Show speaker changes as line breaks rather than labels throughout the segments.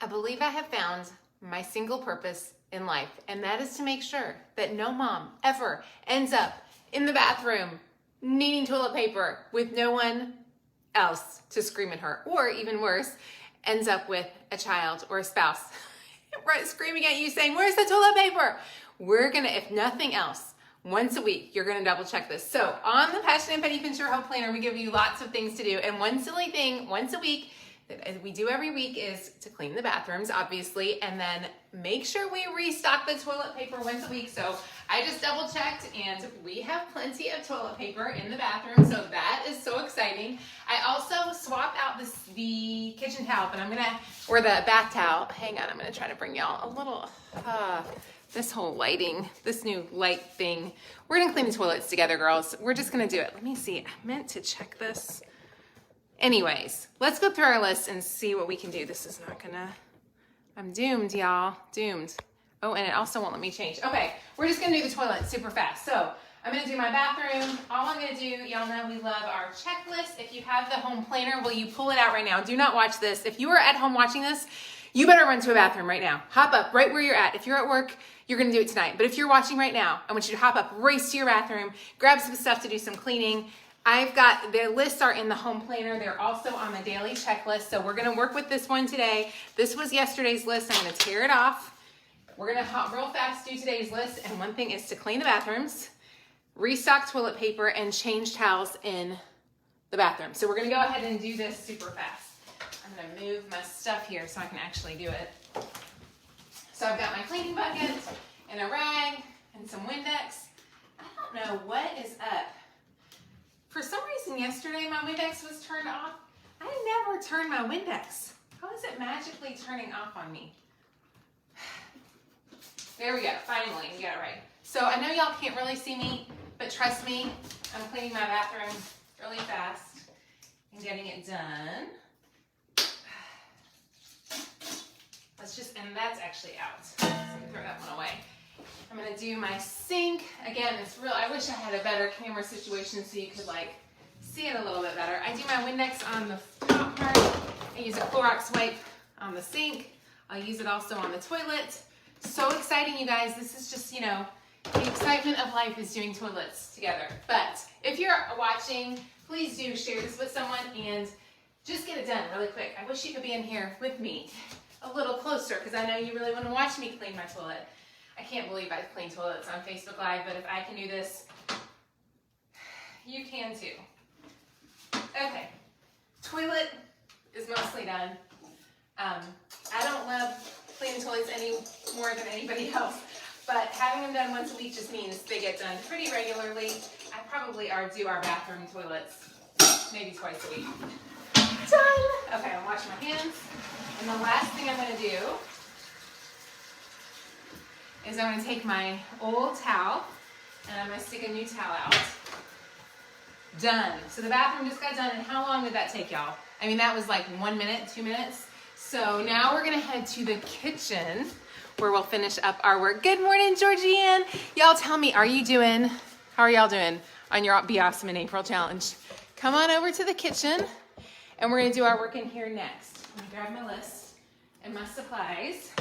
I believe I have found my single purpose in life, and that is to make sure that no mom ever ends up in the bathroom needing toilet paper with no one else to scream at her, or even worse, ends up with a child or a spouse right screaming at you saying, "Where's the toilet paper?" We're gonna, if nothing else, once a week, you're gonna double check this. So on the Passion and Penny Pincher Home Planner, we give you lots of things to do, and one silly thing once a week that we do every week is to clean the bathrooms, obviously, and then make sure we restock the toilet paper once a week. So I just double checked, and we have plenty of toilet paper in the bathroom, so that is so exciting. I also swapped out the kitchen towel, but or the bath towel. Hang on, I'm gonna try to bring y'all a little, this whole lighting, this new light thing. We're gonna clean the toilets together, girls. We're just gonna do it. Let me see, I meant to check this. Anyways, let's go through our list and see what we can do. This is not gonna, I'm doomed, y'all, doomed. Oh, and it also won't let me change. Okay, we're just gonna do the toilet super fast. So I'm gonna do my bathroom. All I'm gonna do, y'all know we love our checklist. If you have the home planner, will you pull it out right now? Do not watch this. If you are at home watching this, you better run to a bathroom right now. Hop up right where you're at. If you're at work, you're gonna do it tonight. But if you're watching right now, I want you to hop up, race to your bathroom, grab some stuff to do some cleaning. I've got, their lists are in the home planner. They're also on the daily checklist. So we're gonna work with this one today. This was yesterday's list. I'm gonna tear it off. We're gonna real fast do today's list. And one thing is to clean the bathrooms, restock toilet paper, and change towels in the bathroom. So we're gonna go ahead and do this super fast. I'm gonna move my stuff here so I can actually do it. So I've got my cleaning bucket and a rag and some Windex. I don't know what is up. For some reason yesterday my Windex was turned off. I never turn my Windex. How is it magically turning off on me? There we go, finally, we got it right. So I know y'all can't really see me, but trust me, I'm cleaning my bathroom really fast and getting it done. And that's actually out. So I'm gonna throw that one away. I'm gonna do my sink. Again, it's real, I wish I had a better camera situation so you could like see it a little bit better. I do my Windex on the top part. I use a Clorox wipe on the sink. I'll use it also on the toilet. So exciting, you guys. This is just, you know, the excitement of life is doing toilets together. But if you're watching, please do share this with someone and just get it done really quick. I wish you could be in here with me a little closer because I know you really want to watch me clean my toilet. I can't believe I clean toilets on Facebook Live, but if I can do this, you can too. Okay, toilet is mostly done. I don't love cleaning toilets any more than anybody else, but having them done once a week just means they get done pretty regularly. I probably do our bathroom toilets maybe twice a week. Done! Okay, I'm washing my hands. And the last thing I'm gonna do is I'm gonna take my old towel and I'm gonna stick a new towel out. Done. So the bathroom just got done, and how long did that take, y'all? I mean, that was like 1 minute, 2 minutes. So now we're gonna head to the kitchen where we'll finish up our work. Good morning, Georgianne. Y'all tell me, how are y'all doing on your Be Awesome in April challenge? Come on over to the kitchen and we're gonna do our work in here next. I'm gonna grab my list and my supplies.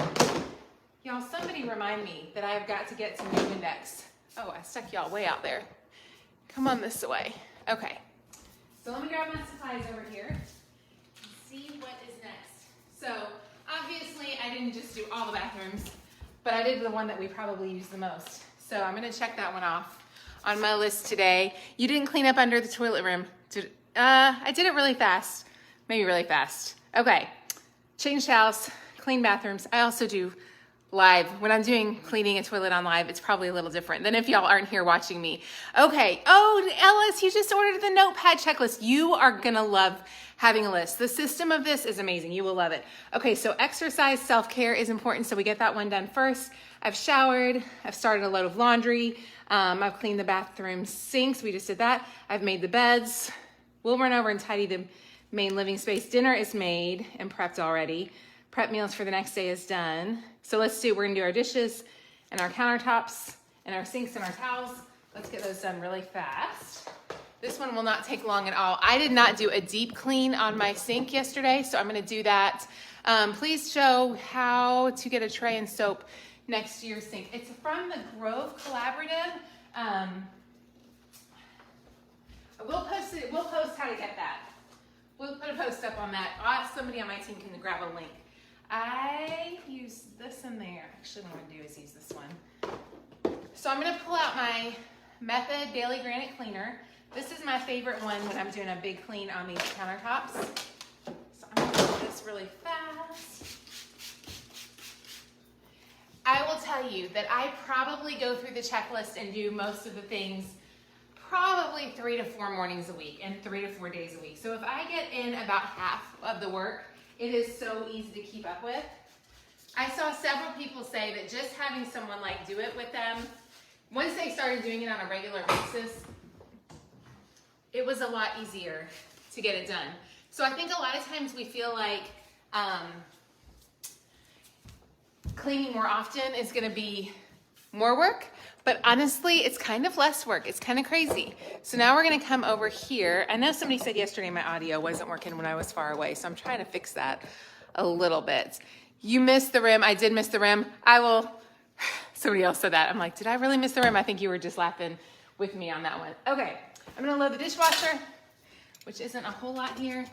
Y'all, somebody remind me that I've got to get some new Windex. Oh, I stuck y'all way out there. Come on this way. Okay, so let me grab my supplies over here and see what is next. So obviously I didn't just do all the bathrooms, but I did the one that we probably use the most. So I'm gonna check that one off on my list today. You didn't clean up under the toilet rim. I did it really fast, maybe really fast. Okay, change towels, clean bathrooms. I also do live. When I'm doing cleaning a toilet on live, it's probably a little different than if y'all aren't here watching me. Okay, oh, Ellis, you just ordered the notepad checklist. You are gonna love having a list. The system of this is amazing. You will love it. Okay, so exercise, self-care is important, so we get that one done first. I've showered, I've started a load of laundry, I've cleaned the bathroom sinks, we just did that. I've made the beds. We'll run over and tidy the main living space. Dinner is made and prepped already. Prep meals for the next day is done. So we're gonna do our dishes and our countertops and our sinks and our towels. Let's get those done really fast. This one will not take long at all. I did not do a deep clean on my sink yesterday, so I'm gonna do that Please show how to get a tray and soap next to your sink. It's from the Grove Collaborative. We'll post how to get that. We'll put a post up on that. Somebody on my team can grab a link. I use this in there. Actually, what I'm gonna do is use this one. So I'm gonna pull out my Method Daily Granite Cleaner. This is my favorite one when I'm doing a big clean on these countertops. So I'm gonna do this really fast. I will tell you that I probably go through the checklist and do most of the things probably 3 to 4 mornings a week and 3 to 4 days a week. So if I get in about half of the work, it is so easy to keep up with. I saw several people say that just having someone like do it with them, once they started doing it on a regular basis, it was a lot easier to get it done. So I think a lot of times we feel like cleaning more often is gonna be more work, but honestly, it's kind of less work. It's kind of crazy. So now we're gonna come over here. I know somebody said yesterday my audio wasn't working when I was far away, so I'm trying to fix that a little bit. You missed the rim. I did miss the rim. Somebody else said that. I'm like, did I really miss the rim? I think you were just laughing with me on that one. Okay, I'm gonna load the dishwasher, which isn't a whole lot here.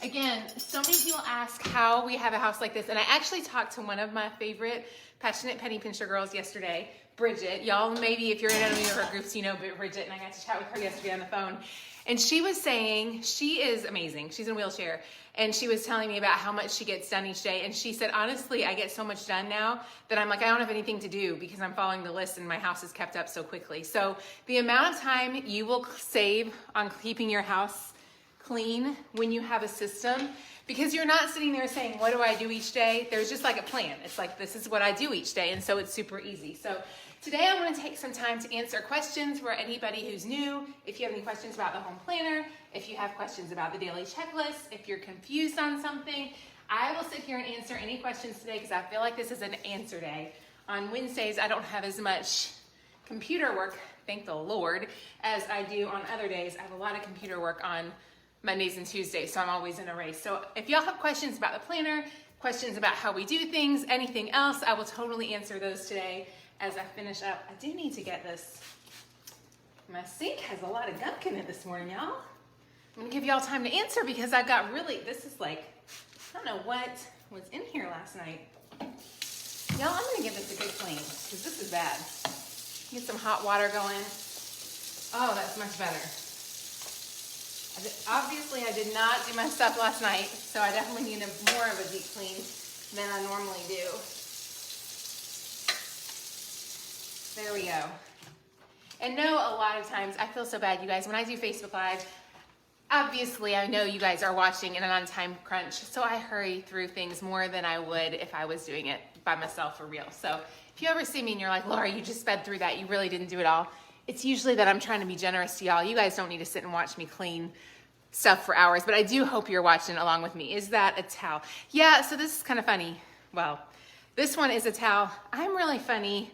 Again, so many people ask how we have a house like this, and I actually talked to one of my favorite passionate penny pincher girls yesterday, Bridget. Y'all, maybe if you're in any of her groups, you know Bridget, and I got to chat with her yesterday on the phone. And she was saying, she is amazing. She's in a wheelchair. And she was telling me about how much she gets done each day. And she said, honestly, I get so much done now that I'm like, I don't have anything to do because I'm following the list and my house is kept up so quickly. So the amount of time you will save on keeping your house clean when you have a system, because you're not sitting there saying, what do I do each day? There's just like a plan. It's like, this is what I do each day. And so it's super easy. So today I want to take some time to answer questions for anybody who's new. If you have any questions about the home planner, if you have questions about the daily checklist, if you're confused on something, I will sit here and answer any questions today because I feel like this is an answer day. On Wednesdays, I don't have as much computer work, thank the Lord, as I do on other days. I have a lot of computer work on Mondays and Tuesdays, so I'm always in a race. So if y'all have questions about the planner, questions about how we do things, anything else, I will totally answer those today as I finish up. I do need to get this. My sink has a lot of gunk in it this morning, y'all. I'm gonna give y'all time to answer because I've got this is like, I don't know what was in here last night. Y'all, I'm gonna give this a good clean because this is bad. Get some hot water going. Oh, that's much better. Obviously, I did not do my stuff last night, so I definitely need more of a deep clean than I normally do. There we go. And no, a lot of times, I feel so bad, you guys, when I do Facebook Live, obviously I know you guys are watching and I'm on time crunch, so I hurry through things more than I would if I was doing it by myself for real. So if you ever see me and you're like, Laura, you just sped through that, you really didn't do it all, it's usually that I'm trying to be generous to y'all. You guys don't need to sit and watch me clean stuff for hours, but I do hope you're watching along with me. Is that a towel? Yeah, so this is kind of funny. Well, this one is a towel. I'm really funny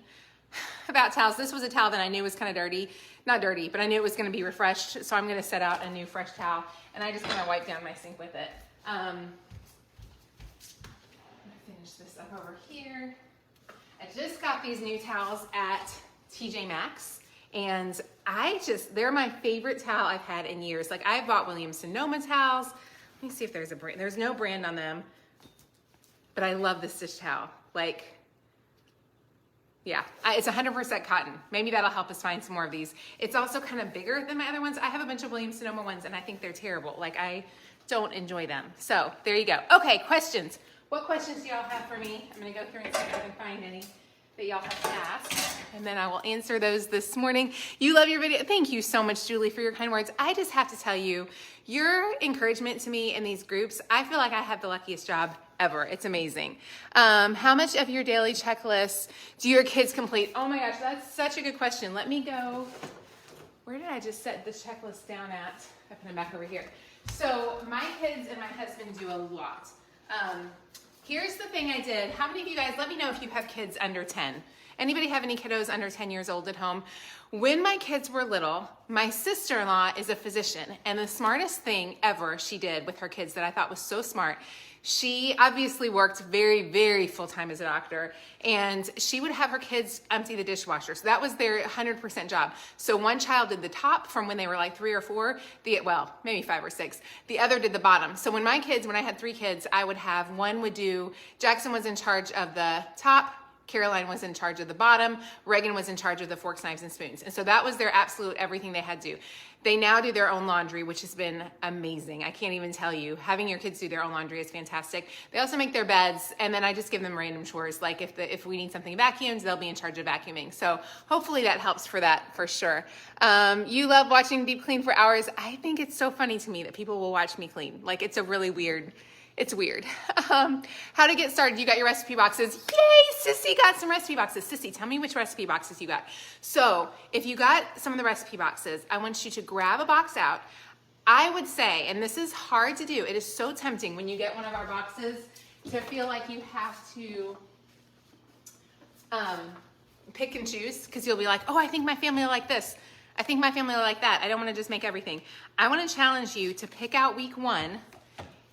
about towels. This was a towel that I knew was kind of dirty. Not dirty, but I knew it was gonna be refreshed, so I'm gonna set out a new fresh towel, and I just kind of wipe down my sink with it. I'm gonna finish this up over here. I just got these new towels at TJ Maxx, and they're my favorite towel I've had in years. Like, I bought Williams-Sonoma towels. Let me see if there's a brand. There's no brand on them, but I love this dish towel. Like, yeah, it's 100% cotton. Maybe that'll help us find some more of these. It's also kind of bigger than my other ones. I have a bunch of Williams-Sonoma ones, and I think they're terrible. Like, I don't enjoy them. So there you go. Okay, questions. What questions do y'all have for me? I'm gonna go through and see if I can find any that y'all have asked, and then I will answer those this morning. You love your video. Thank you so much, Julie, for your kind words. I just have to tell you, your encouragement to me in these groups, I feel like I have the luckiest job ever. It's amazing. How much of your daily checklist do your kids complete? Oh my gosh, that's such a good question. Let me go. Where did I just set the checklist down at? I put them back over here. So my kids and my husband do a lot. Here's the thing I did. How many of you guys, let me know if you have kids under 10. Anybody have any kiddos under 10 years old at home? When my kids were little, my sister-in-law is a physician, and the smartest thing ever she did with her kids that I thought was so smart, She obviously worked very, very full-time as a doctor, and she would have her kids empty the dishwasher. So that was their 100% job. So one child did the top from when they were like 3 or 4, well, maybe 5 or 6. The other did the bottom. So when I had 3 kids, I would have one would do, Jackson was in charge of the top, Caroline was in charge of the bottom, Reagan was in charge of the forks, knives, and spoons. And so that was their absolute everything they had to do. They now do their own laundry, which has been amazing. I can't even tell you. Having your kids do their own laundry is fantastic. They also make their beds, and then I just give them random chores. Like if we need something vacuumed, they'll be in charge of vacuuming. So hopefully that helps for that, for sure. You love watching Deep Clean for hours. I think it's so funny to me that people will watch me clean. Like it's weird. How to get started. You got your recipe boxes. Yay, Sissy got some recipe boxes. Sissy, tell me which recipe boxes you got. So if you got some of the recipe boxes, I want you to grab a box out. I would say, and this is hard to do, it is so tempting when you get one of our boxes to feel like you have to pick and choose, because you'll be like, oh, I think my family will like this. I think my family will like that. I don't want to just make everything. I want to challenge you to pick out week 1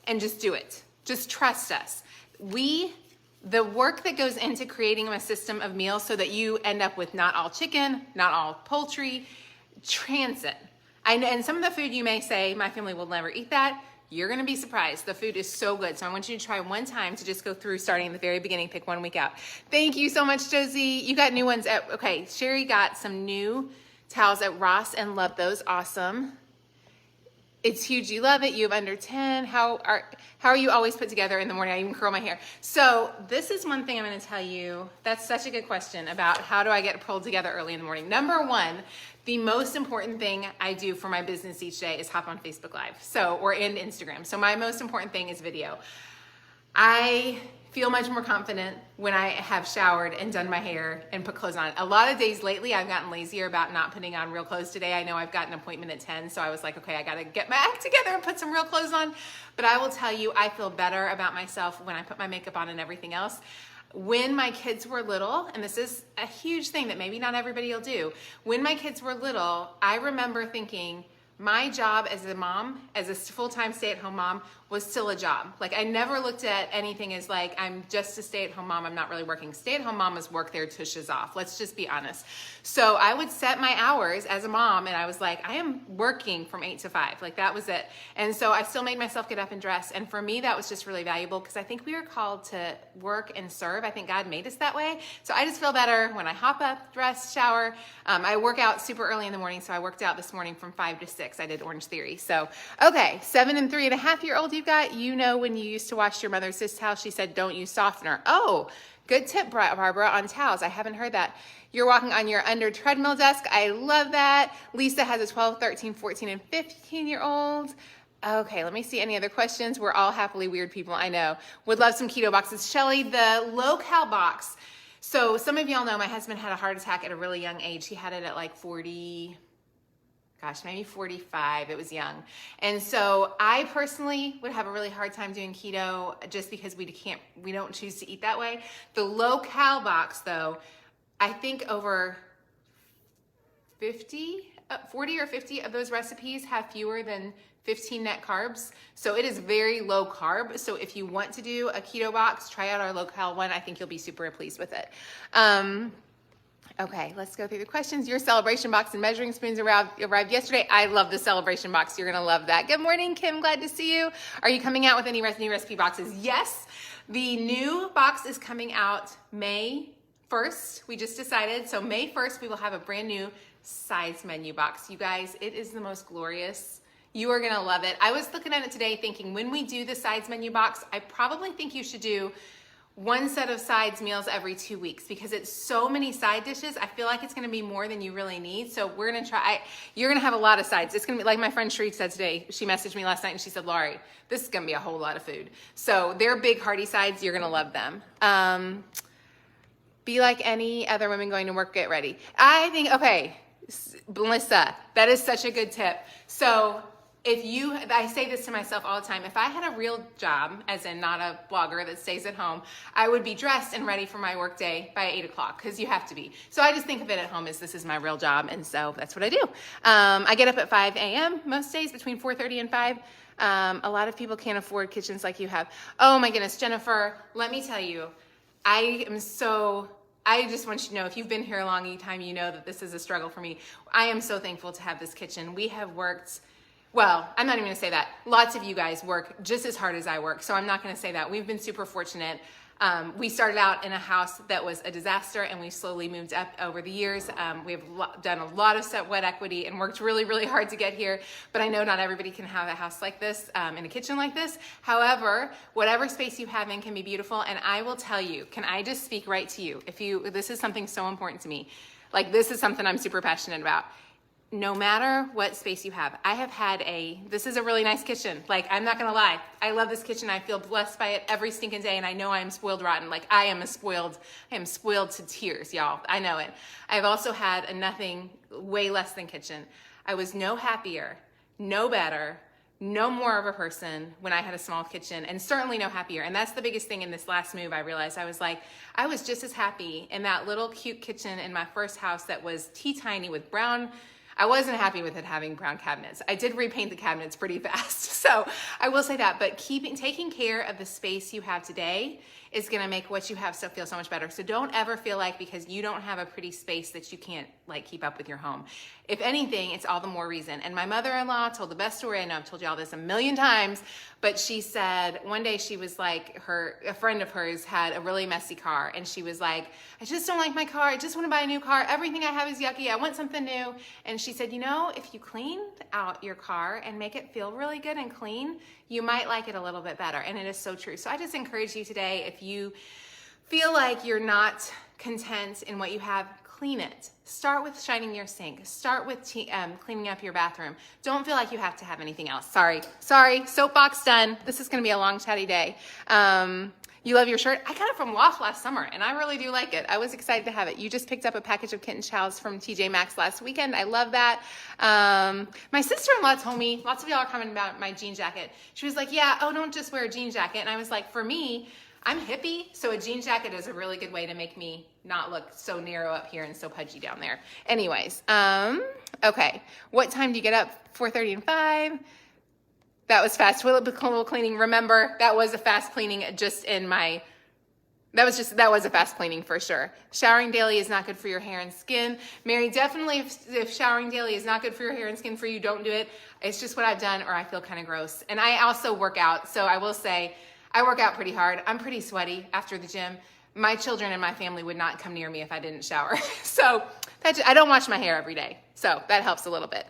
and just do it. Just trust us. The work that goes into creating a system of meals so that you end up with not all chicken, not all poultry, transit. And some of the food you may say, my family will never eat that. You're gonna be surprised. The food is so good. So I want you to try one time to just go through starting at the very beginning, pick 1 week out. Thank you so much, Josie. You got new ones okay, Sherry got some new towels at Ross and loved those, awesome. It's huge, you love it, you have under 10. How are you always put together in the morning? I even curl my hair. So this is one thing I'm gonna tell you, that's such a good question about how do I get pulled together early in the morning. Number 1, the most important thing I do for my business each day is hop on Facebook Live, or Instagram. So my most important thing is video. I feel much more confident when I have showered and done my hair and put clothes on. A lot of days lately, I've gotten lazier about not putting on real clothes today. I know I've got an appointment at 10, so I was like, okay, I gotta get my act together and put some real clothes on. But I will tell you, I feel better about myself when I put my makeup on and everything else. When my kids were little, and this is a huge thing that maybe not everybody will do, when my kids were little, I remember thinking, my job as a mom, as a full-time stay-at-home mom, was still a job. Like I never looked at anything as like, I'm just a stay-at-home mom, I'm not really working. Stay-at-home mamas work their tushes off, let's just be honest. So I would set my hours as a mom and I was like, I am working from 8 to 5, like that was it. And so I still made myself get up and dress. And for me, that was just really valuable because I think we are called to work and serve. I think God made us that way. So I just feel better when I hop up, dress, shower. I work out super early in the morning. So I worked out this morning from 5 to 6. I did Orange Theory. So, okay, 7 and 3.5-year-old you got, when you used to wash your mother's sis towel, she said, don't use softener. Oh, good tip, Barbara, on towels. I haven't heard that. You're walking on your under treadmill desk. I love that. Lisa has a 12, 13, 14, and 15-year-old. Okay, let me see any other questions. We're all happily weird people, I know. Would love some keto boxes. Shelly, the low-cal box. So some of y'all know my husband had a heart attack at a really young age. He had it at like 40, maybe 45, it was young. And so I personally would have a really hard time doing keto just because we don't choose to eat that way. The low-cal box though, I think over 40 or 50 of those recipes have fewer than 15 net carbs. So it is very low carb. So if you want to do a keto box, try out our low-cal one. I think you'll be super pleased with it. Okay, let's go through the questions. Your celebration box and measuring spoons arrived yesterday. I love the celebration box. You're gonna love that. Good morning, Kim, glad to see you. Are you coming out with any new recipe boxes? Yes, the new box is coming out May 1st. We just decided, so May 1st, we will have a brand new sides menu box. You guys, it is the most glorious. You are gonna love it. I was looking at it today thinking when we do the sides menu box, I probably think you should do one set of sides meals every 2 weeks because it's so many side dishes. I feel like it's gonna be more than you really need. So we're gonna try, you're gonna have a lot of sides. It's gonna be like my friend Sheree said today. She messaged me last night and she said, Laurie, this is gonna be a whole lot of food. So they're big hearty sides, you're gonna love them. Be like any other women going to work, get ready. I think, okay, Melissa, that is such a good tip. So I say this to myself all the time, if I had a real job, as in not a blogger that stays at home, I would be dressed and ready for my work day by 8 o'clock, because you have to be. So I just think of it at home as this is my real job, and so that's what I do. I get up at 5 a.m. most days, between 4:30 and 5. A lot of people can't afford kitchens like you have. Oh my goodness, Jennifer, let me tell you, I just want you to know, if you've been here a long time, you know that this is a struggle for me. I am so thankful to have this kitchen. We have worked, well, I'm not even gonna say that. Lots of you guys work just as hard as I work, so I'm not gonna say that. We've been super fortunate. We started out in a house that was a disaster, and we slowly moved up over the years. We have done a lot of sweat equity and worked really, really hard to get here, but I know not everybody can have a house like this and a kitchen like this. However, whatever space you have in can be beautiful, and I will tell you, can I just speak right to you? This is something so important to me. Like, this is something I'm super passionate about. No matter what space you have, this is a really nice kitchen. Like, I'm not gonna lie, I love this kitchen. I feel blessed by it every stinking day, and I know I'm spoiled rotten. Like, I am spoiled to tears, y'all. I know it. I've also had a nothing, way less than kitchen. I was no happier, no better, no more of a person when I had a small kitchen, and certainly no happier. And that's the biggest thing in this last move. I realized I was just as happy in that little cute kitchen in my first house that was teeny with brown. I wasn't happy with it having brown cabinets. I did repaint the cabinets pretty fast, so I will say that. But taking care of the space you have today is gonna make what you have feel so much better. So don't ever feel like because you don't have a pretty space that you can't keep up with your home. If anything, it's all the more reason. And my mother-in-law told the best story. I know I've told you all this a million times, but she said one day she was like, a friend of hers had a really messy car, and she was like, I just don't like my car. I just want to buy a new car. Everything I have is yucky. I want something new. And she said, if you clean out your car and make it feel really good and clean, you might like it a little bit better. And it is so true. So I just encourage you today, if you feel like you're not content in what you have, clean it. Start with shining your sink. Start with cleaning up your bathroom. Don't feel like you have to have anything else. Sorry, soapbox done. This is gonna be a long chatty day. You love your shirt? I got it from Loft last summer, and I really do like it. I was excited to have it. You just picked up a package of kitten chows from TJ Maxx last weekend. I love that. My sister-in-law told me, lots of y'all are commenting about my jean jacket. She was like, yeah, don't just wear a jean jacket. And I was like, for me, I'm hippie, so a jean jacket is a really good way to make me not look so narrow up here and so pudgy down there. Anyways, okay. What time do you get up? 4:30 and 5. That was fast. Toilet cleaning. Remember, that was a fast cleaning that was a fast cleaning for sure. Showering daily is not good for your hair and skin. Mary, definitely if showering daily is not good for your hair and skin for you, don't do it. It's just what I've done, or I feel kind of gross. And I also work out, so I will say I work out pretty hard. I'm pretty sweaty after the gym. My children and my family would not come near me if I didn't shower. So I don't wash my hair every day, so that helps a little bit.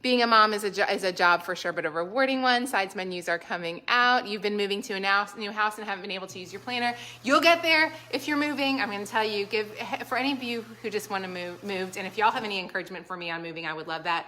Being a mom is a job for sure, but a rewarding one. Sides menus are coming out. You've been moving to a new house and haven't been able to use your planner. You'll get there if you're moving. I'm going to tell you, for any of you who just want to move, and if y'all have any encouragement for me on moving, I would love that.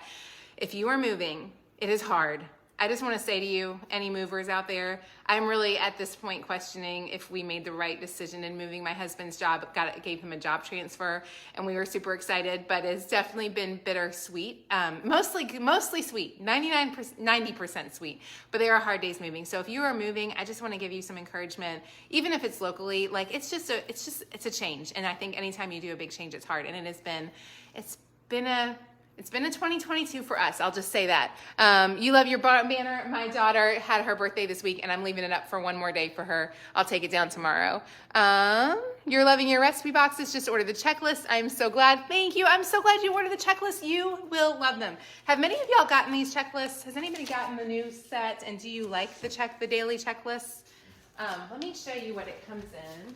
If you are moving, it is hard. I just want to say to you, any movers out there, I'm really at this point questioning if we made the right decision in moving. My husband's job gave him a job transfer, and we were super excited, but it's definitely been bittersweet. Mostly sweet, 90% sweet, but they are hard days moving. So if you are moving, I just want to give you some encouragement, even if it's locally. Like, it's a change, and I think anytime you do a big change, it's hard, and it's been a 2022 for us. I'll just say that. You love your banner. My daughter had her birthday this week, and I'm leaving it up for one more day for her. I'll take it down tomorrow. You're loving your recipe boxes. Just order the checklist. I'm so glad. Thank you. I'm so glad you ordered the checklist. You will love them. Have many of y'all gotten these checklists? Has anybody gotten the new set? And do you like the daily checklists? Let me show you what it comes in.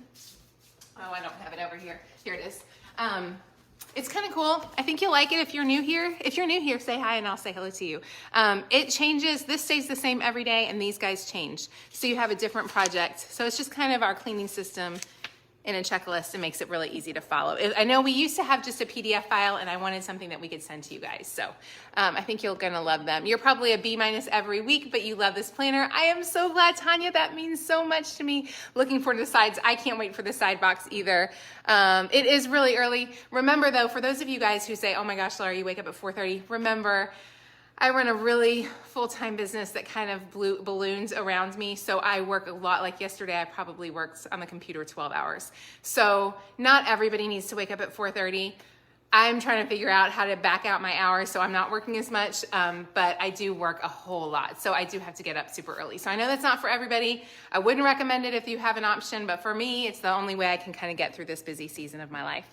Oh, I don't have it over here. Here it is. It's kind of cool. I think you'll like it if you're new here. If you're new here, say hi and I'll say hello to you. It changes. This stays the same every day, and these guys change. So you have a different project. So it's just kind of our cleaning system in a checklist. It makes it really easy to follow. I know we used to have just a PDF file, and I wanted something that we could send to you guys. So I think you're going to love them. You're probably a B- every week, but you love this planner. I am so glad, Tanya. That means so much to me. Looking forward to the sides. I can't wait for the side box either. It is really early. Remember, though, for those of you guys who say, oh my gosh, Laura, you wake up at 4:30, remember, I run a really full-time business that kind of balloons around me, so I work a lot. Like yesterday, I probably worked on the computer 12 hours. So not everybody needs to wake up at 4:30. I'm trying to figure out how to back out my hours so I'm not working as much, but I do work a whole lot. So I do have to get up super early. So I know that's not for everybody. I wouldn't recommend it if you have an option, but for me, it's the only way I can kind of get through this busy season of my life.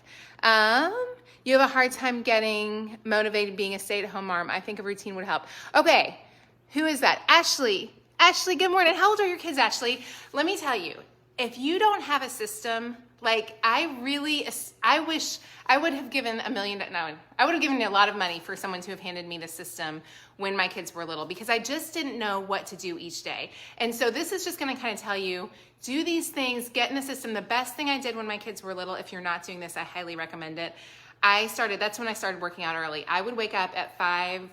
You have a hard time getting motivated being a stay-at-home mom. I think a routine would help. Okay, who is that? Ashley. Ashley, good morning. How old are your kids, Ashley? Let me tell you, if you don't have a system, like I wish I would have given I would have given a lot of money for someone to have handed me the system when my kids were little, because I just didn't know what to do each day. And so this is just going to kind of tell you, do these things, get in a system. The best thing I did when my kids were little, if you're not doing this, I highly recommend it. That's when I started working out early. I would wake up at 5.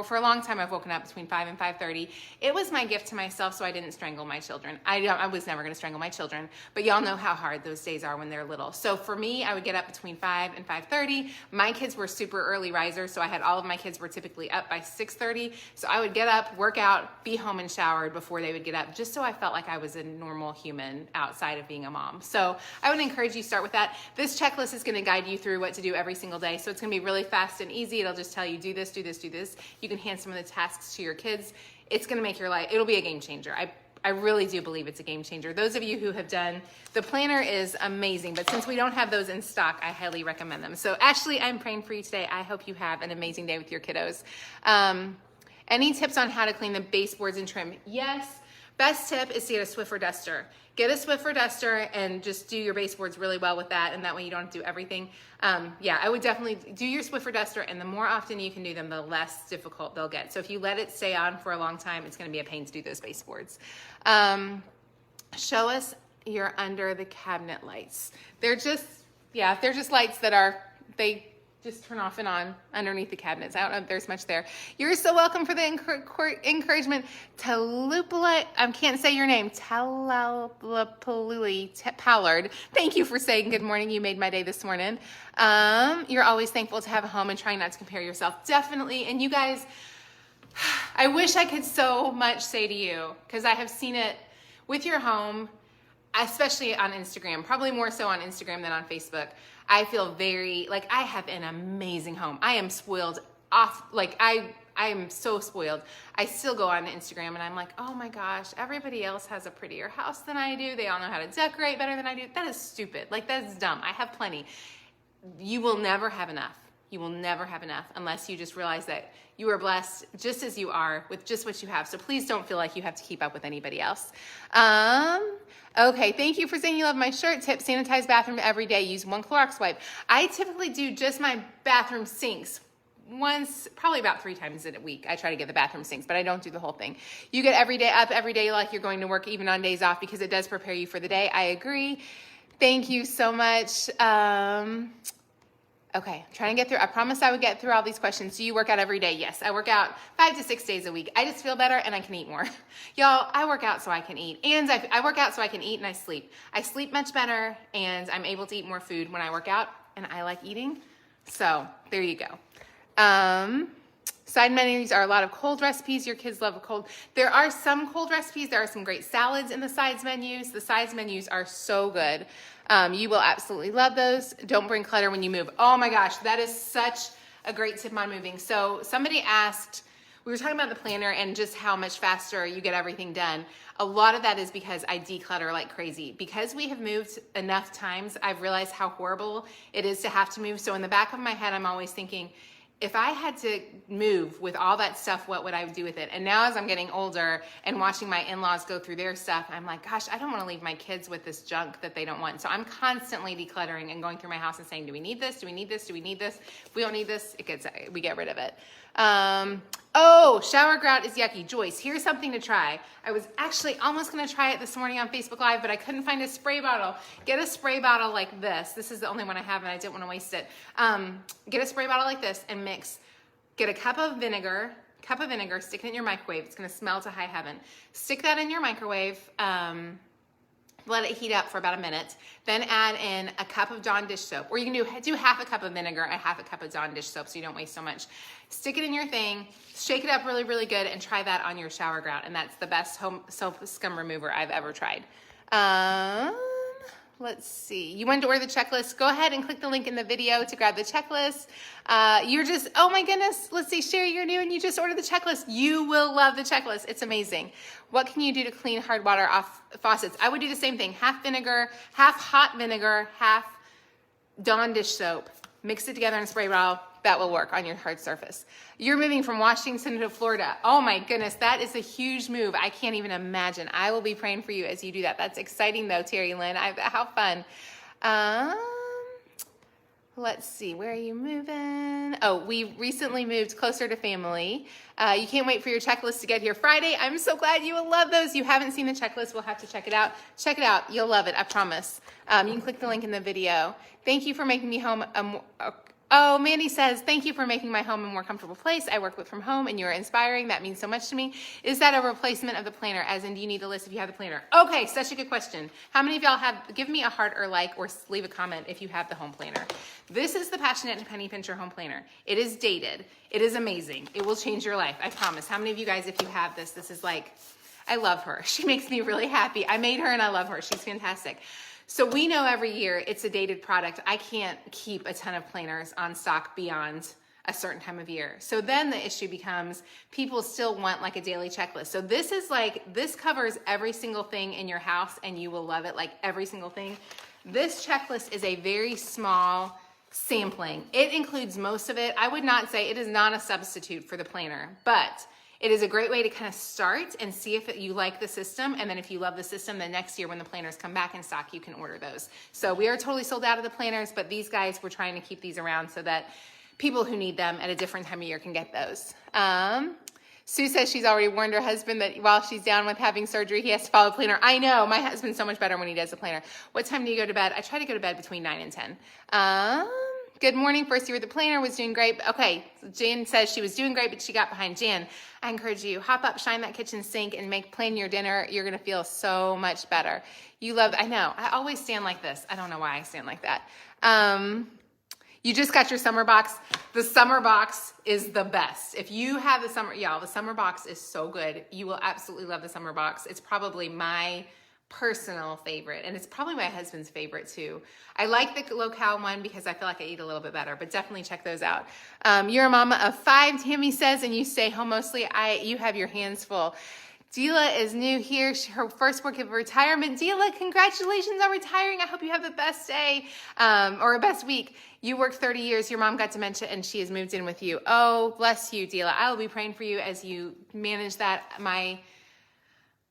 For a long time, I've woken up between 5 and 5:30. It was my gift to myself so I didn't strangle my children. I was never going to strangle my children, but y'all know how hard those days are when they're little. So for me, I would get up between 5 and 5:30. My kids were super early risers, so all of my kids were typically up by 6:30. So I would get up, work out, be home and showered before they would get up, just so I felt like I was a normal human outside of being a mom. So I would encourage you to start with that. This checklist is going to guide you through what to do every single day. So it's going to be really fast and easy. It'll just tell you, do this, do this, do this. You can hand some of the tasks to your kids. It's going to make your life, it'll be a game changer. I really do believe it's a game changer. Those of you who have done, the planner is amazing, but since we don't have those in stock, I highly recommend them. So Ashley, I'm praying for you today. I hope you have an amazing day with your kiddos. Any tips on how to clean the baseboards and trim? Yes. Best tip is to get a Swiffer duster. Get a Swiffer duster and just do your baseboards really well with that, and that way you don't have to do everything. I would definitely do your Swiffer duster, and the more often you can do them, the less difficult they'll get. So if you let it stay on for a long time, it's going to be a pain to do those baseboards. Show us your under the cabinet lights. They're just lights that they just turn off and on underneath the cabinets. I don't know if there's much there. You're so welcome for the encouragement. Talupala, I can't say your name. Talalapaluli Pallard. Thank you for saying good morning. You made my day this morning. You're always thankful to have a home and trying not to compare yourself. Definitely. And you guys, I wish I could so much say to you, because I have seen it with your home, especially on Instagram, probably more so on Instagram than on Facebook. I feel I have an amazing home. I am spoiled off, I am so spoiled. I still go on Instagram and I'm like, oh my gosh, everybody else has a prettier house than I do. They all know how to decorate better than I do. That is stupid. That's dumb. I have plenty. You will never have enough. You will never have enough unless you just realize that you are blessed just as you are with just what you have. So please don't feel like you have to keep up with anybody else. Okay, thank you for saying you love my shirt. Tip, sanitize bathroom every day. Use 1 Clorox wipe. I typically do just my bathroom sinks once, probably about 3 times in a week. I try to get the bathroom sinks, but I don't do the whole thing. You get every day up every day like you're going to work, even on days off, because it does prepare you for the day. I agree. Thank you so much. Okay, trying to get through. I promised I would get through all these questions. Do you work out every day? Yes, I work out 5 to 6 days a week. I just feel better and I can eat more. Y'all, I work out so I can eat. And I work out so I can eat and I sleep. I sleep much better and I'm able to eat more food when I work out, and I like eating. So there you go. Side menus are a lot of cold recipes. Your kids love a cold. There are some cold recipes. There are some great salads in the sides menus. The sides menus are so good. You will absolutely love those. Don't bring clutter when you move. Oh my gosh, that is such a great tip on moving. So somebody asked, we were talking about the planner and just how much faster you get everything done. A lot of that is because I declutter like crazy. Because we have moved enough times, I've realized how horrible it is to have to move. So in the back of my head, I'm always thinking, if I had to move with all that stuff, what would I do with it? And now as I'm getting older and watching my in-laws go through their stuff, I'm like, gosh, I don't want to leave my kids with this junk that they don't want. So I'm constantly decluttering and going through my house and saying, do we need this? Do we need this? Do we need this? If we don't need this, we get rid of it. Shower grout is yucky. Joyce, here's something to try. I was actually almost going to try it this morning on Facebook Live, but I couldn't find a spray bottle. Get a spray bottle like this. This is the only one I have and I didn't want to waste it. Get a spray bottle like this and mix. Get a cup of vinegar, stick it in your microwave. It's going to smell to high heaven. Stick that in your microwave. Let it heat up for about a minute. Then add in a cup of Dawn dish soap, or you can do half a cup of vinegar and half a cup of Dawn dish soap so you don't waste so much. Stick it in your thing, shake it up really, really good, and try that on your shower grout. And that's the best home soap scum remover I've ever tried. let's see. You wanted to order the checklist? Go ahead and click the link in the video to grab the checklist. You're just, oh my goodness. Let's see, Sherry, you're new and you just ordered the checklist. You will love the checklist. It's amazing. What can you do to clean hard water off faucets? I would do the same thing. Half vinegar, half hot vinegar, half Dawn dish soap. Mix it together in a spray bottle. That will work on your hard surface. You're moving from Washington to Florida. Oh my goodness, that is a huge move. I can't even imagine. I will be praying for you as you do that. That's exciting though, Terry Lynn. How fun. Let's see, where are you moving? Oh, we recently moved closer to family. You can't wait for your checklist to get here Friday. I'm so glad you will love those. You haven't seen the checklist, we'll have to check it out. Check it out, you'll love it, I promise. You can click the link in the video. Thank you for making me home Oh, Mandy says, thank you for making my home a more comfortable place. I work with from home and you're inspiring. That means so much to me. Is that a replacement of the planner? As in, do you need the list if you have the planner? Okay, such a good question. How many of y'all have, give me a heart or like, or leave a comment if you have the home planner. This is the Passionate and Penny Pincher home planner. It is dated. It is amazing. It will change your life, I promise. How many of you guys, if you have this, this is like, I love her. She makes me really happy. I made her and I love her. She's fantastic. So we know every year it's a dated product. I can't keep a ton of planners on stock beyond a certain time of year. So then the issue becomes people still want like a daily checklist. So this is like, this covers every single thing in your house and you will love it, like every single thing. This checklist is a very small sampling. It includes most of it. I would not say it is not a substitute for the planner, but it is a great way to kind of start and see if you like the system. And then if you love the system, then next year when the planners come back in stock, you can order those. So we are totally sold out of the planners, but these guys, we're trying to keep these around so that people who need them at a different time of year can get those. Sue says she's already warned her husband that while she's down with having surgery, he has to follow a planner. I know, my husband's so much better when he does a planner. What time do you go to bed? I try to go to bed between 9 and 10. Good morning. First year with the planner, was doing great. Okay, Jan says she was doing great, but she got behind. Jan, I encourage you, hop up, shine that kitchen sink, and plan your dinner. You're going to feel so much better. You love, I know, I always stand like this. I don't know why I stand like that. You just got your summer box. The summer box is the best. If you have the summer, y'all, the summer box is so good. You will absolutely love the summer box. It's probably my personal favorite, and it's probably my husband's favorite too. I like the low-cal one because I feel like I eat a little bit better, but definitely check those out. You're a mama of 5, Tammy says, and you stay home mostly. You have your hands full. Dila is new here. Her first work of retirement. Dila, congratulations on retiring. I hope you have the best day or a best week. You worked 30 years. Your mom got dementia and she has moved in with you. Oh, bless you, Dila. I will be praying for you as you manage that. My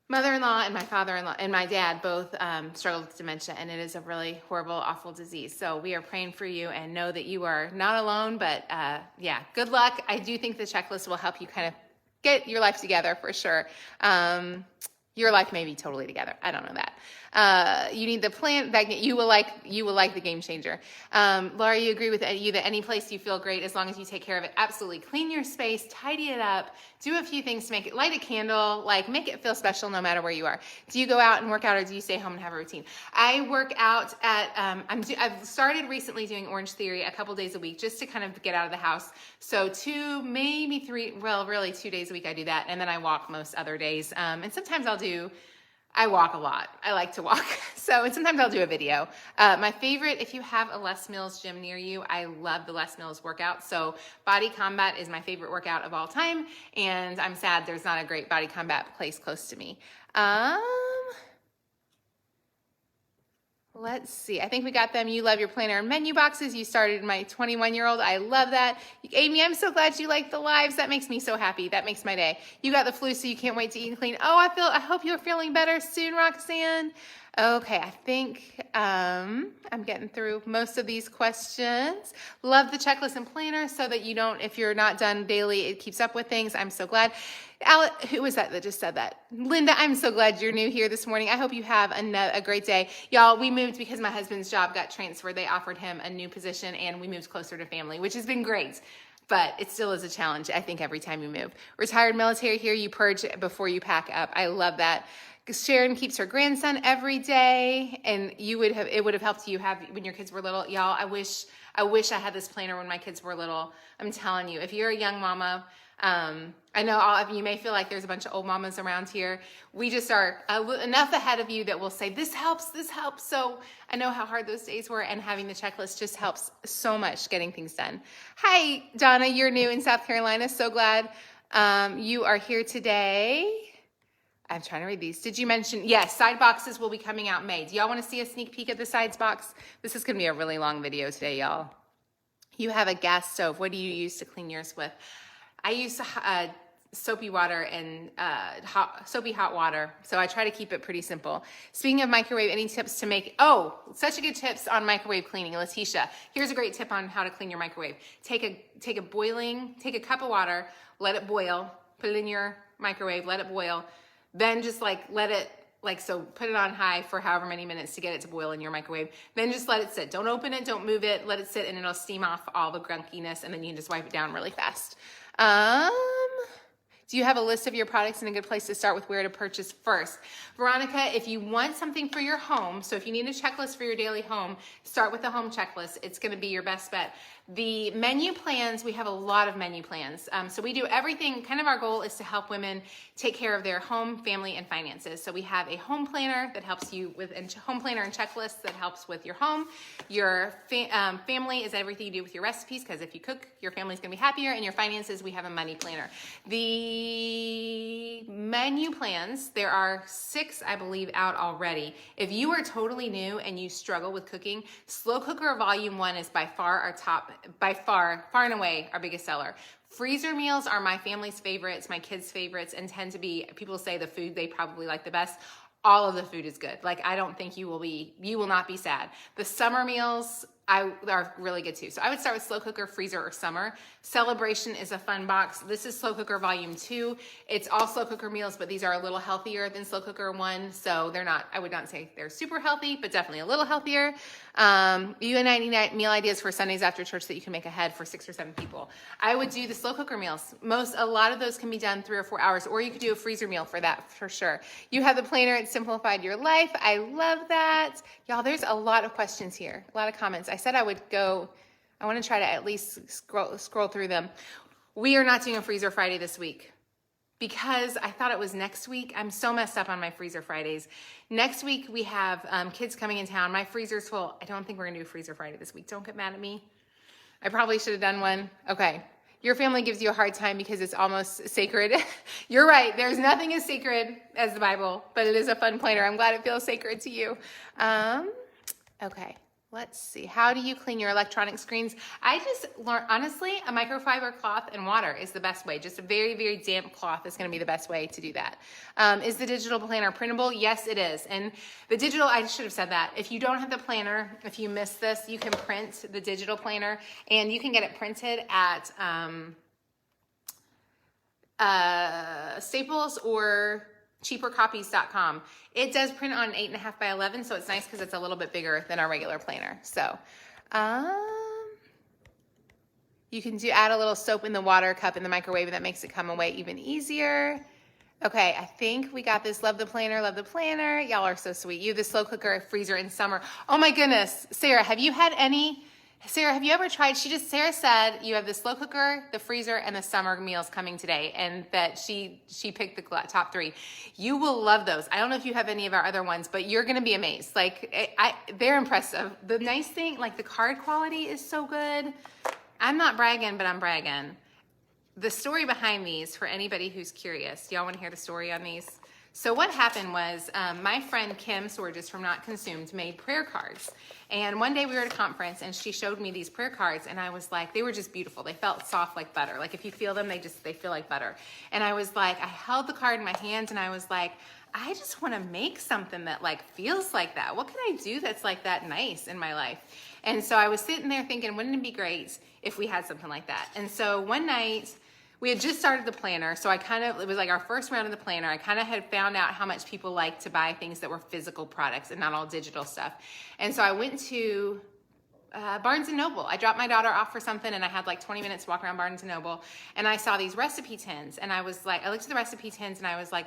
mother-in-law and my father-in-law and my dad both struggled with dementia, and it is a really horrible, awful disease. So we are praying for you and know that you are not alone, but yeah, good luck. I do think the checklist will help you kind of get your life together for sure. Your life may be totally together. I don't know that. You need the plan that you will like the game changer. Laura, you agree with you that any place you feel great as long as you take care of it. Absolutely. Clean your space, tidy it up, do a few things to make it, light a candle, like make it feel special no matter where you are. Do you go out and work out or do you stay home and have a routine? I work out at, I've started recently doing Orange Theory a couple days a week just to kind of get out of the house. So 2, maybe 3, well, really 2 days a week I do that. And then I walk most other days. And sometimes I walk a lot. I like to walk. And sometimes I'll do a video. My favorite, if you have a Les Mills gym near you, I love the Les Mills workout. So Body Combat is my favorite workout of all time. And I'm sad there's not a great Body Combat place close to me. Let's see. I think we got them. You love your planner and menu boxes. You started my 21-year-old. I love that. Amy, I'm so glad you like the lives. That makes me so happy. That makes my day. You got the flu, so you can't wait to eat and clean. Oh, I hope you're feeling better soon, Roxanne. Okay, I think I'm getting through most of these questions. Love the checklist and planner so that you don't, if you're not done daily, it keeps up with things. I'm so glad. Who was that just said that? Linda, I'm so glad you're new here this morning. I hope you have a great day. Y'all, we moved because my husband's job got transferred. They offered him a new position and we moved closer to family, which has been great. But it still is a challenge, I think, every time you move. Retired military here, you purge before you pack up. I love that. Sharon keeps her grandson every day, and it would have helped you have when your kids were little. Y'all, I wish I had this planner when my kids were little. I'm telling you, if you're a young mama, I know all of you may feel like there's a bunch of old mamas around here. We just are enough ahead of you that we'll say, this helps, this helps. So I know how hard those days were, and having the checklist just helps so much getting things done. Hi, Donna, you're new in South Carolina. So glad you are here today. I'm trying to read these. Did you mention, yes, side boxes will be coming out May. Do y'all want to see a sneak peek at the sides box? This is going to be a really long video today, y'all. You have a gas stove. What do you use to clean yours with? I use soapy water and soapy hot water. So I try to keep it pretty simple. Speaking of microwave, any tips to make, such a good tips on microwave cleaning. Letitia, here's a great tip on how to clean your microwave. Take a cup of water, let it boil, put it in your microwave, let it boil. Then just let it, put it on high for however many minutes to get it to boil in your microwave. Then just let it sit. Don't open it, don't move it, let it sit, and it'll steam off all the grunkiness, and then you can just wipe it down really fast. Do you have a list of your products and a good place to start with where to purchase first? Veronica, if you want something for your home, so if you need a checklist for your daily home, start with the home checklist. It's gonna be your best bet. The menu plans, we have a lot of menu plans. So we do everything, kind of our goal is to help women take care of their home, family, and finances. So we have a home planner that helps you with, home planner and checklist that helps with your home. Your family is everything you do with your recipes, because if you cook, your family's gonna be happier, and your finances, we have a money planner. The menu plans, there are 6, I believe, out already. If you are totally new and you struggle with cooking, Slow Cooker Volume 1 is by far our top, far and away our biggest seller. Freezer meals are my family's favorites, my kids' favorites, and tend to be, people say the food they probably like the best. All of the food is good. I don't think you will not be sad. The summer meals are really good too. So I would start with Slow Cooker, Freezer, or Summer. Celebration is a fun box. This is Slow Cooker Volume 2. It's all Slow Cooker meals, but these are a little healthier than Slow Cooker 1. So they're not, I would not say they're super healthy, but definitely a little healthier. You and 99 meal ideas for Sundays after church that you can make ahead for 6 or 7 people. I would do the Slow Cooker meals. A lot of those can be done 3 or 4 hours, or you could do a freezer meal for that for sure. You have the planner, it simplified your life. I love that. Y'all, there's a lot of questions here, a lot of comments. I said I would go, I want to try to at least scroll through them. We are not doing a Freezer Friday this week because I thought it was next week. I'm so messed up on my Freezer Fridays. Next week we have kids coming in town. My freezer's full. I don't think we're gonna do a Freezer Friday this week. Don't get mad at me. I probably should have done one. Okay. Your family gives you a hard time because it's almost sacred. You're right. There's nothing as sacred as the Bible, but it is a fun planner. I'm glad it feels sacred to you. Okay. Let's see. How do you clean your electronic screens? I just learned, honestly, a microfiber cloth and water is the best way. Just a very, very damp cloth is going to be the best way to do that. Is the digital planner printable? Yes, it is. And the digital, I should have said that. If you don't have the planner, if you missed this, you can print the digital planner, and you can get it printed at Staples or cheapercopies.com. It does print on 8.5 by 11, so it's nice because it's a little bit bigger than our regular planner. So, you can add a little soap in the water cup in the microwave, and that makes it come away even easier. Okay, I think we got this. Love the planner, love the planner. Y'all are so sweet. You, the Slow Cooker, Freezer in summer. Oh my goodness. Sarah, have you had any? Sarah, have you ever tried? Sarah said you have the Slow Cooker, the Freezer, and the summer meals coming today, and that she picked the top 3. You will love those. I don't know if you have any of our other ones, but you're gonna be amazed. They're impressive. The nice thing, the card quality is so good. I'm not bragging, but I'm bragging. The story behind these, for anybody who's curious, y'all want to hear the story on these? So what happened was my friend Kim Sorges from Not Consumed made prayer cards. And one day we were at a conference and she showed me these prayer cards, and I was like, they were just beautiful. They felt soft like butter. If you feel them, they feel like butter. And I was like, I held the card in my hands and I was like, I just want to make something that feels like that. What can I do that's that nice in my life? And so I was sitting there thinking, wouldn't it be great if we had something like that? And so one night, we had just started the planner, so it was our first round of the planner. I kind of had found out how much people like to buy things that were physical products and not all digital stuff. And so I went to Barnes & Noble. I dropped my daughter off for something, and I had 20 minutes to walk around Barnes & Noble, and I saw these recipe tins, and I looked at the recipe tins, and I was like,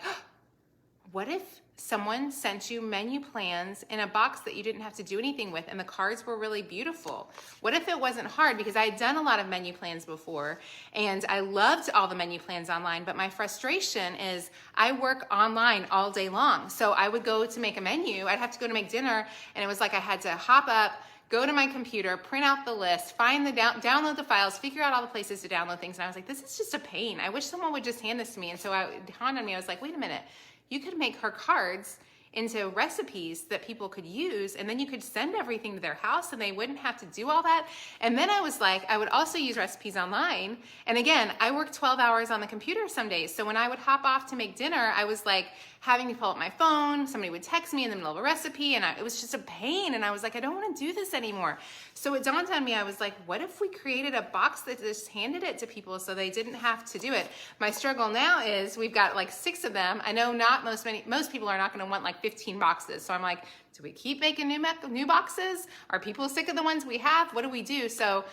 what if someone sent you menu plans in a box that you didn't have to do anything with, and the cards were really beautiful? What if it wasn't hard? Because I had done a lot of menu plans before, and I loved all the menu plans online, but my frustration is I work online all day long. So I would go to make a menu, I'd have to go to make dinner, and it was like I had to hop up, go to my computer, print out the list, find the download the files, figure out all the places to download things. And I was like, this is just a pain. I wish someone would just hand this to me. And so it dawned on me, I was like, wait a minute. You could make her cards into recipes that people could use, and then you could send everything to their house and they wouldn't have to do all that. And then I was like, I would also use recipes online. And again, I work 12 hours on the computer some days. So when I would hop off to make dinner, I was like having to pull up my phone. Somebody would text me in the middle of a recipe, and it was just a pain. And I was like, I don't want to do this anymore. So it dawned on me, I was like, what if we created a box that just handed it to people so they didn't have to do it? My struggle now is we've got like 6 of them. I know not most people are not going to want like 15 boxes. So I'm like, do we keep making new boxes? Are people sick of the ones we have? What do we do? So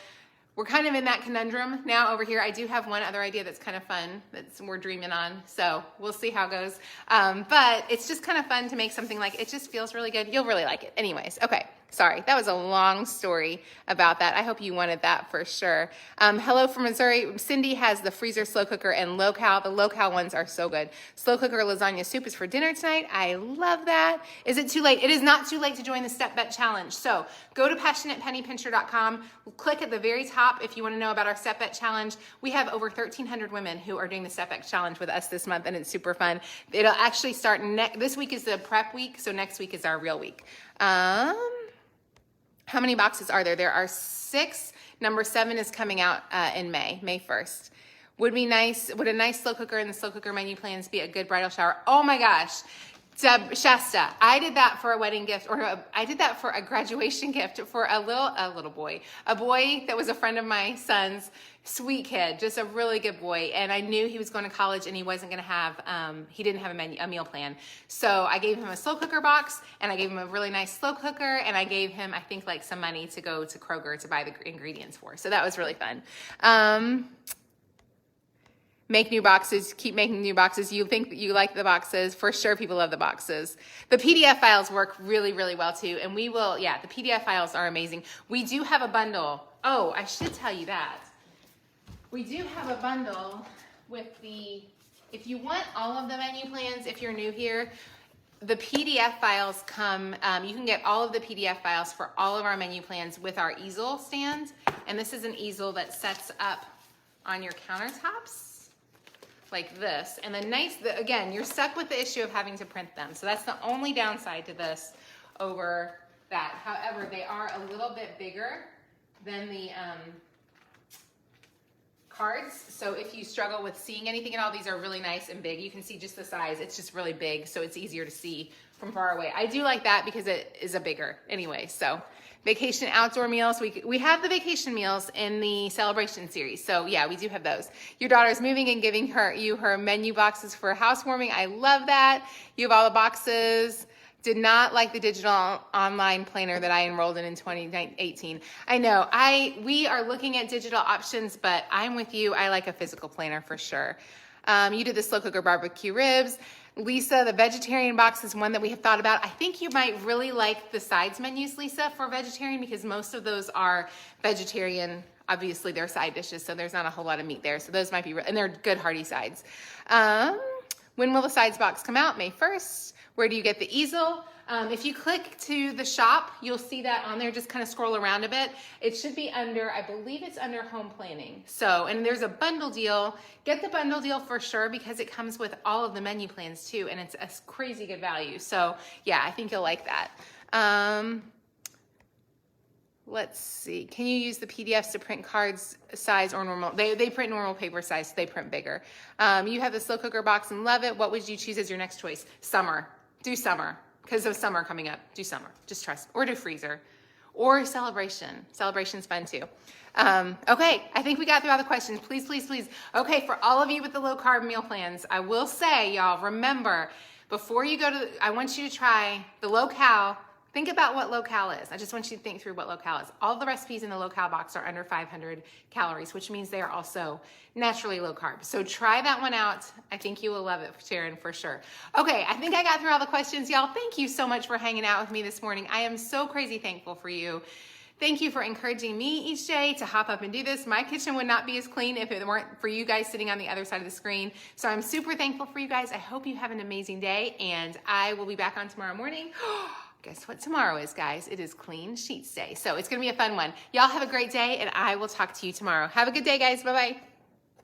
we're kind of in that conundrum now over here. I do have one other idea that's kind of fun that we're dreaming on. So we'll see how it goes. But it's just kind of fun to make something like, it just feels really good. You'll really like it. Anyways, okay. Sorry, that was a long story about that. I hope you wanted that for sure. Hello from Missouri. Cindy has the freezer slow cooker and low-cal. The low-cal ones are so good. Slow cooker lasagna soup is for dinner tonight. I love that. Is it too late? It is not too late to join the Step Bet Challenge. So go to passionatepennypincher.com. Click at the very top if you want to know about our Step Bet Challenge. We have over 1,300 women who are doing the Step Bet Challenge with us this month, and it's super fun. It'll actually start this week is the prep week, so next week is our real week. How many boxes are there? There are 6. Number 7 is coming out in May 1st. Would a nice slow cooker and the slow cooker menu plans be a good bridal shower? Oh my gosh. Shasta, I did that for a wedding gift, or I did that for a graduation gift for a little boy, a boy that was a friend of my son's, sweet kid, just a really good boy. And I knew he was going to college and he wasn't going to have, he didn't have a meal plan. So I gave him a slow cooker box, and I gave him a really nice slow cooker, and I gave him, I think, like some money to go to Kroger to buy the ingredients for. So that was really fun. Make new boxes, keep making new boxes. You think that you like the boxes. For sure, people love the boxes. The PDF files work really, really well too. And the PDF files are amazing. We do have a bundle. Oh, I should tell you that. We do have a bundle with if you want all of the menu plans, if you're new here, the PDF files come, you can get all of the PDF files for all of our menu plans with our easel stand. And this is an easel that sets up on your countertops like this. And again, you're stuck with the issue of having to print them. So that's the only downside to this over that. However, they are a little bit bigger than the cards. So if you struggle with seeing anything at all, these are really nice and big. You can see just the size. It's just really big, so it's easier to see from far away. I do like that because it is a bigger anyway. So vacation outdoor meals. We have the vacation meals in the celebration series. So yeah, we do have those. Your daughter's moving and giving you her menu boxes for housewarming. I love that. You have all the boxes. Did not like the digital online planner that I enrolled in 2018. I know, we are looking at digital options, but I'm with you. I like a physical planner for sure. You did the slow cooker barbecue ribs. Lisa, the vegetarian box is one that we have thought about. I think you might really like the sides menus, Lisa, for vegetarian, because most of those are vegetarian. Obviously, they're side dishes, so there's not a whole lot of meat there. So those might be, and they're good hearty sides. When will the sides box come out? May 1st. Where do you get the easel? If you click to the shop, you'll see that on there. Just kind of scroll around a bit. It should be under, I believe it's under home planning. So, and there's a bundle deal. Get the bundle deal for sure, because it comes with all of the menu plans too, and it's a crazy good value. So yeah, I think you'll like that. Let's see. Can you use the PDFs to print cards size or normal? They print normal paper size, so they print bigger. You have the slow cooker box and love it. What would you choose as your next choice? Summer. Do summer. Because of summer coming up. Do summer. Just trust. Or do freezer. Or celebration. Celebration's fun too. Okay, I think we got through all the questions. Please, please, please. Okay, for all of you with the low carb meal plans, I will say, y'all, remember, before you go I want you to try the low cal, Think about what low-cal is. I just want you to think through what low-cal is. All the recipes in the low-cal box are under 500 calories, which means they are also naturally low carb. So try that one out. I think you will love it, Sharon, for sure. Okay, I think I got through all the questions, y'all. Thank you so much for hanging out with me this morning. I am so crazy thankful for you. Thank you for encouraging me each day to hop up and do this. My kitchen would not be as clean if it weren't for you guys sitting on the other side of the screen. So I'm super thankful for you guys. I hope you have an amazing day, and I will be back on tomorrow morning. Guess what tomorrow is, guys? It is Clean Sheets Day. So it's going to be a fun one. Y'all have a great day, and I will talk to you tomorrow. Have a good day, guys. Bye-bye.